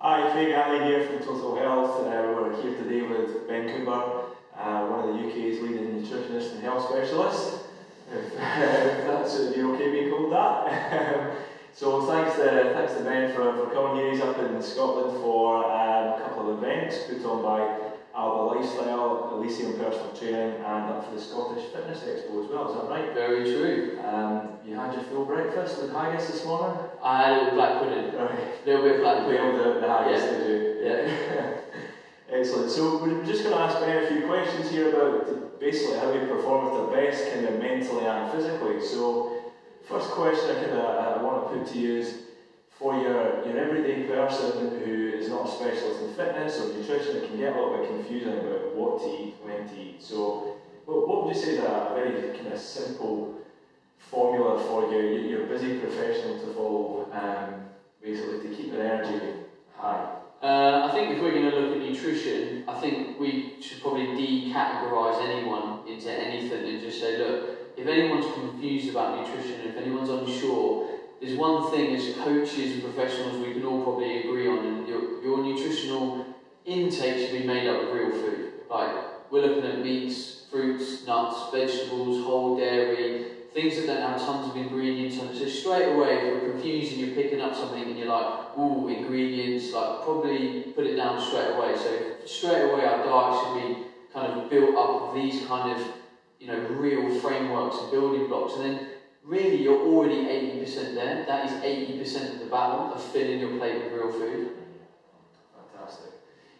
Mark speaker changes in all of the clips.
Speaker 1: Hi, Craig Alley here from Total Health. We're here today with Ben Coomber, one of the UK's leading nutritionist and health specialist. If that's you're okay being called that. So thanks to Ben for coming here. He's up in Scotland for a couple of events put on by Alba Lifestyle, Elysium Personal Training, and up for the Scottish Fitness Expo as well. Is that right?
Speaker 2: Very true.
Speaker 1: You had your full breakfast with haggis this morning?
Speaker 2: I had a little black pudding. Right. A little bit of black pudding.
Speaker 1: The haggis they do.
Speaker 2: Yeah.
Speaker 1: Excellent. So we're just going to ask Ben a few questions here about basically how we perform at their best, kind of mentally and physically. So first question I want to put to you is, for your everyday person who is not a specialist in fitness or nutrition, it can get a little bit confusing about what to eat, when to eat. So what would you say is a very kind of simple formula for your busy professional to follow, basically to keep their energy high?
Speaker 2: I think if we're going to look at nutrition, I think we should probably decategorise anyone into anything and just say, look, if anyone's confused about nutrition, if anyone's unsure, there's one thing as coaches and professionals we can all probably agree on, and your nutritional intake should be made up of real food. Like, we're looking at meats, fruits, nuts, vegetables, whole dairy, things that don't have tons of ingredients on it. So straight away, if you're confused and you're picking up something and you're like, ooh, ingredients, like probably put it down straight away. So straight away our diet should be kind of built up of these kind of, real frameworks and building blocks. And then really you're already 80% there. That is 80% of the battle of filling your plate with real food.
Speaker 1: Fantastic.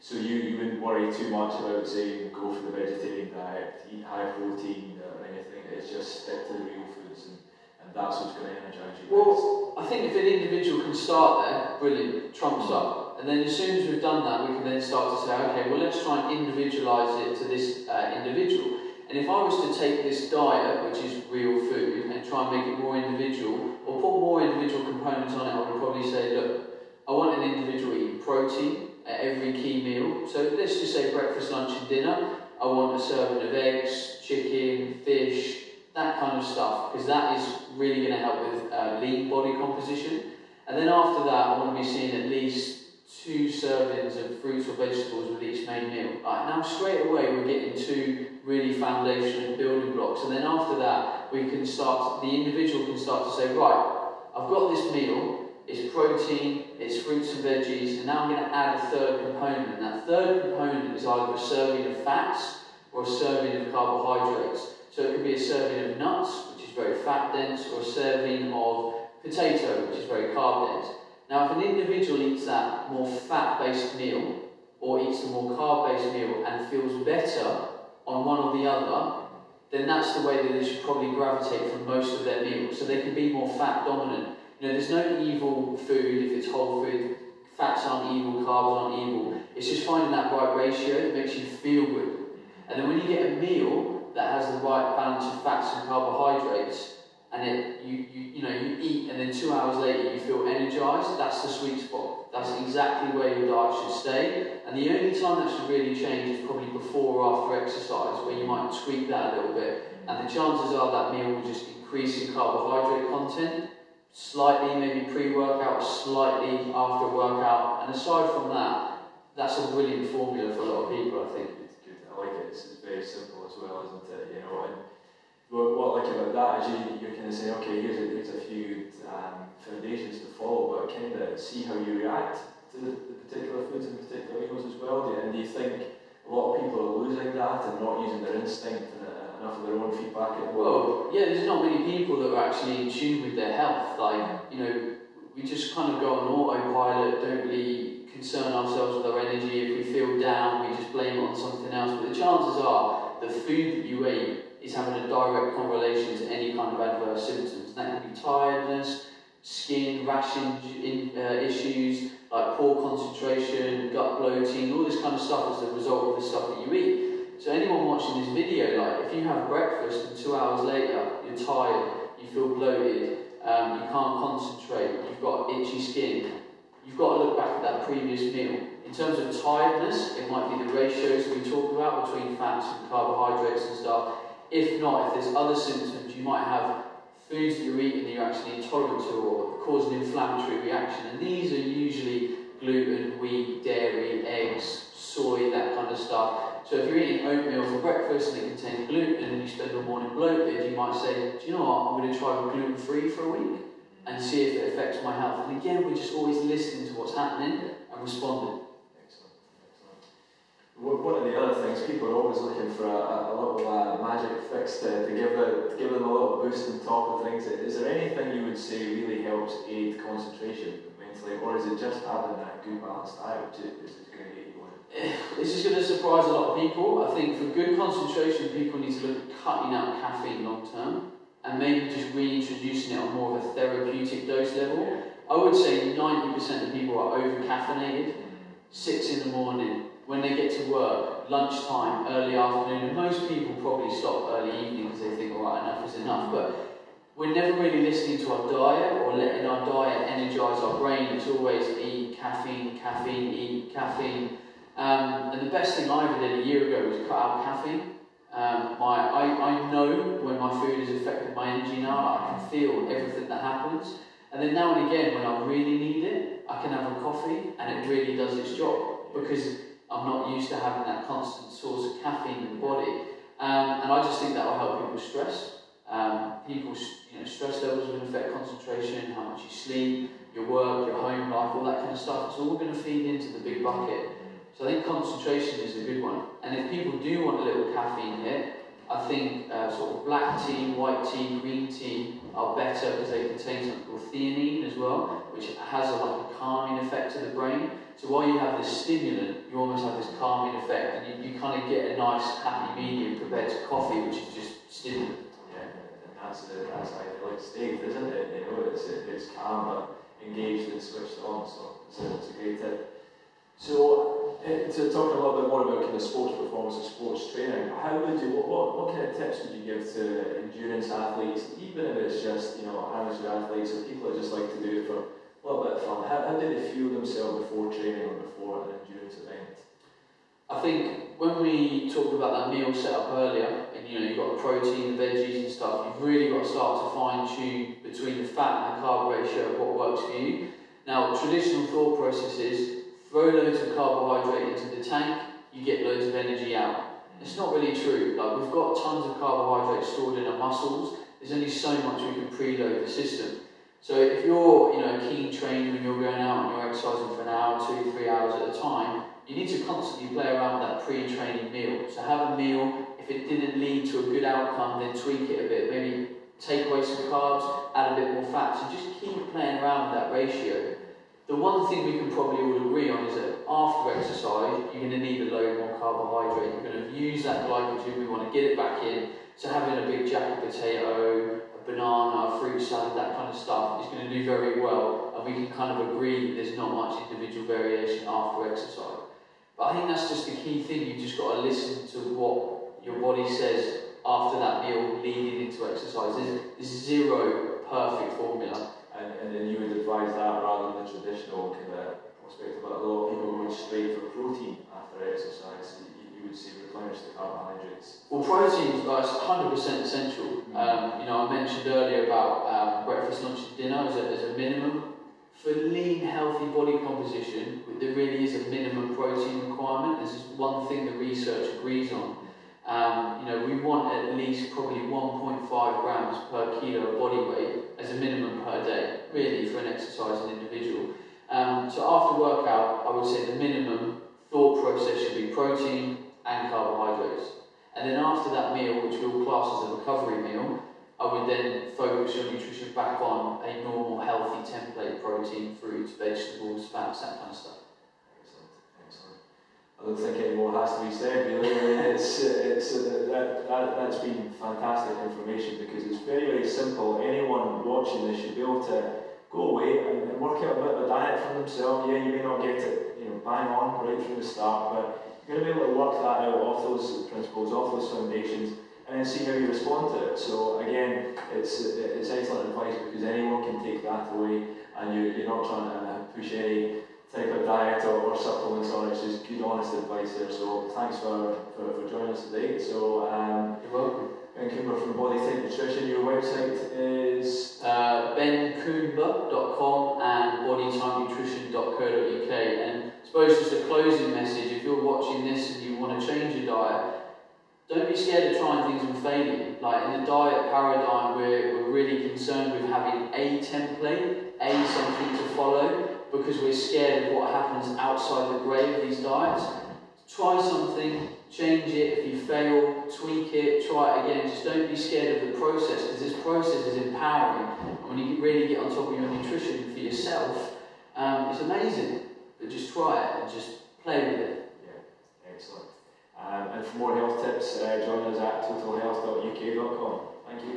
Speaker 1: So you wouldn't worry too much about saying go for the vegetarian diet, eat high protein or anything. It's just stick to the real foods and that's what's going to energise you.
Speaker 2: Well, I think if an individual can start there, brilliant, trumps up. And then as soon as we've done that, we can then start to say, okay, well, let's try and individualise it to this individual. And if I was to take this diet, which is real food, and try and make it more individual, or put more individual components on it, I would probably say, look, I want an individual eating protein at every key meal. So let's just say breakfast, lunch and dinner. I want a serving of eggs, chicken, fish, that kind of stuff, because that is really going to help with lean body composition. And then after that, I want to be seeing at least 2 servings of fruits or vegetables with each main meal. Right, now straight away we're getting 2 really foundational building blocks, and then after that we can start, the individual can start to say, right, I've got this meal, it's protein, it's fruits and veggies, and now I'm going to add a third component, and that third component is either a serving of fats or a serving of carbohydrates. So it could be a serving of nuts, which is very fat dense, or a serving of potato, which is very carb dense. Now, if an individual eats that more fat-based meal, or eats a more carb-based meal and feels better on one or the other, then that's the way that they should probably gravitate for most of their meals. So they can be more fat-dominant. There's no evil food if it's whole food. Fats aren't evil, carbs aren't evil. It's just finding that right ratio that makes you feel good. And then when you get a meal that has the right balance of fats and carbohydrates, and you eat, and then 2 hours later you feel energised, that's the sweet spot. That's exactly where your diet should stay. And the only time that should really change is probably before or after exercise, where you might tweak that a little bit. And the chances are that meal will just increase in carbohydrate content, slightly maybe pre-workout, slightly after workout. And aside from that, that's a brilliant formula for a lot of people, I think.
Speaker 1: It's good. I like it. It's very simple as well, isn't it? And what I like about that is you're kind of saying, okay, here's a few foundations to follow, but kind of see how you react to the particular foods and particular meals as well. And do you think a lot of people are losing that and not using their instinct and enough of their own feedback?
Speaker 2: Well, yeah, there's not many people that are actually in tune with their health. Like, we just kind of go on autopilot, don't really concern ourselves with our energy. If we feel down, we just blame it on something else. But the chances are the food that you eat is having a direct correlation to any kind of adverse symptoms. And that can be tiredness, skin, rashing issues, like poor concentration, gut bloating, all this kind of stuff as a result of the stuff that you eat. So anyone watching this video, like if you have breakfast and 2 hours later you're tired, you feel bloated, you can't concentrate, you've got itchy skin, you've got to look back at that previous meal. In terms of tiredness, it might be the ratios we talked about between fats and carbohydrates and stuff. If not, if there's other symptoms, you might have foods that you're eating that you're actually intolerant to or cause an inflammatory reaction. And these are usually gluten, wheat, dairy, eggs, soy, that kind of stuff. So if you're eating oatmeal for breakfast and it contains gluten and you spend the morning bloated, you might say, do you know what, I'm going to try gluten-free for a week and see if it affects my health. And again, we're just always listening to what's happening and responding.
Speaker 1: One of the other things, people are always looking for a little magic fix to give them a little boost on top of things. Is there anything you would say really helps aid concentration mentally, or is it just having that good balanced diet which is going to get you going?
Speaker 2: This is going to surprise a lot of people. I think for good concentration, people need to look at cutting out caffeine long term and maybe just reintroducing it on more of a therapeutic dose level. Yeah. I would say 90% of people are over caffeinated, 6 in the morning, when they get to work, lunchtime, early afternoon, and most people probably stop early evening because they think, all right, enough is enough. But we're never really listening to our diet or letting our diet energise our brain. It's always eat caffeine, caffeine, eat caffeine. And the best thing I ever did a year ago was cut out caffeine. I know when my food has affected my energy now, I can feel everything that happens. And then now and again, when I really need it, I can have a coffee and it really does its job because I'm not used to having that constant source of caffeine in the body. And I just think that will help people stress. People's stress levels will affect concentration, how much you sleep, your work, your home life, all that kind of stuff. It's all going to feed into the big bucket. So I think concentration is a good one. And if people do want a little caffeine hit, I think sort of black tea, white tea, green tea are better because they contain something called theanine as well, which has a calming effect to the brain. So while you have this stimulant, you almost have this calming effect, and you kind of get a nice happy medium compared to coffee, which is just stimulant.
Speaker 1: Yeah, and that's ideal state, isn't it? It's calm but engaged and switched on. So it's a great tip. So, to talk a little bit more about kind of sports performance and sports training, what kind of tips would you give to endurance athletes, even if it's just amateur athletes or people that just like to do it for a little bit of fun? How do they fuel themselves before training or before an endurance event?
Speaker 2: I think when we talked about that meal set up earlier, and you've got the protein, the veggies and stuff, you've really got to start to fine tune between the fat and the carb ratio of what works for you. Now, traditional thought process is throw loads of carbohydrate into the tank, you get loads of energy out. It's not really true. We've got tons of carbohydrate stored in our muscles. There's only so much we can preload the system. So if you're a keen trainer and you're going out and you're exercising for an hour, 2, 3 hours at a time, you need to constantly play around with that pre-training meal. So have a meal. If it didn't lead to a good outcome, then tweak it a bit. Maybe take away some carbs, add a bit more fat. So just keep playing around with that ratio. The one thing we can probably all agree on is that after exercise, you're going to need a load more carbohydrate. You're going to use that glycogen, we want to get it back in. So having a big jacket potato, a banana, a fruit salad, that kind of stuff is going to do very well. And we can kind of agree that there's not much individual variation after exercise. But I think that's just the key thing. You've just got to listen to what your body says after that meal leading into exercise. There's zero perfect formula.
Speaker 1: And then you would advise that rather than the traditional kind of perspective. But a lot of people going straight for protein after exercise. You would say replenish the carbohydrates.
Speaker 2: Well, protein is 100% essential. I mentioned earlier about breakfast, lunch, and dinner as a minimum. For lean, healthy body composition, there really is a minimum protein requirement. This is one thing the research agrees on. We want at least probably 1.5 grams per kilo of body weight as a minimum per day, really, for an exercising individual. So after workout, I would say the minimum thought process should be protein and carbohydrates. And then after that meal, which we'll class as a recovery meal, I would then focus your nutrition back on a normal, healthy template: protein, fruits, vegetables, fats, that kind of stuff.
Speaker 1: I don't think any more has to be said, really. That's been fantastic information because it's very, very simple. Anyone watching this should be able to go away and work out a bit of a diet for themselves. Yeah, you may not get it bang on right from the start, but you're going to be able to work that out off those principles, off those foundations, and then see how you respond to it. So again, it's excellent advice because anyone can take that away, and you're not trying to push any type of diet or supplements on it. It's just good, honest advice there. So thanks for joining us today. So
Speaker 2: you're welcome.
Speaker 1: Ben Coomber from Body Type Nutrition. Your website is
Speaker 2: bencoomber.com and bodytypenutrition.co.uk. And I suppose just a closing message, if you're watching this and you want to change your diet, don't be scared of trying things and failing. Like in the diet paradigm, we're really concerned with having a template, something to follow, because we're scared of what happens outside the grey of these diets. Try something, change it. If you fail, tweak it, try it again. Just don't be scared of the process, because this process is empowering. And when you really get on top of your nutrition for yourself, it's amazing. But just try it and just play with it.
Speaker 1: Yeah, excellent. And for more health tips, join us at totalhealth.uk.com. Thank you.